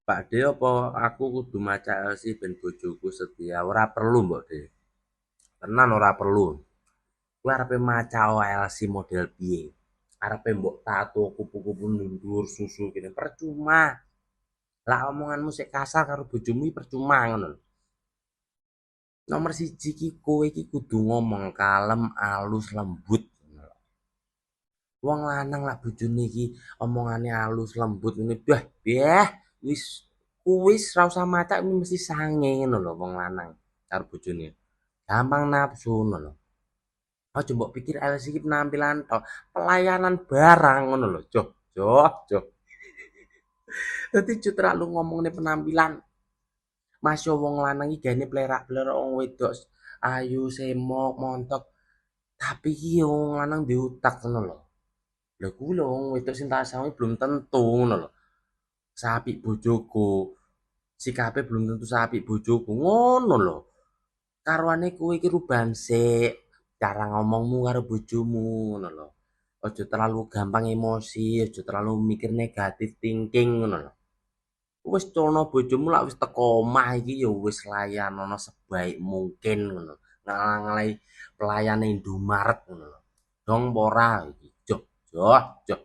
Pak De apa aku kudu maca LC ben bojoku setia? Ora perlu, Mbok De. Tenan ora perlu. Kowe arepe maca LC model piye? Arepe mbok tato kupu-kupu nundur susu kene percuma. Lah omonganmu sik kasar karo bojomu percuma ngono lho. Nomor siji ki kowe iki kudu ngomong kalem, alus, lembut. Wong lanang lak bojone iki omongane alus, lembut ngene bah, wis kuwis ra usah macak mesti sange ngono lho wong lanang karo bojone. Gampang nafsu ngono lho. Aja mbok pikir LC iki penampilan tok, pelayanan barang ngono lho. Joh, joh, joh. Dadi aja terlalu ngomongne penampilan. Masya wong lanang iki gane plerak-plerak wong wedok ayu, semok, montok. Tapi iki wong lanang duwe utak ngono lho. Lha kuwi lho wong wedok sing tak sawi belum tentu ngono lho. Seapik bojoku, sikape belum tentu seapik bojoku. Ngono lho. Karuane kowe iki rubahan sik cara ngomongmu karo bojomu ngono lho. Aja terlalu gampang emosi, aja terlalu mikir negatif thinking ngono lho. Wis cono bojomu lak wis teko omah iki ya wis layanana sebaik mungkin ngono. Ngalah-ngalahi pelayane Indomaret ngono lho. Dong ora iki. Joh, joh, joh.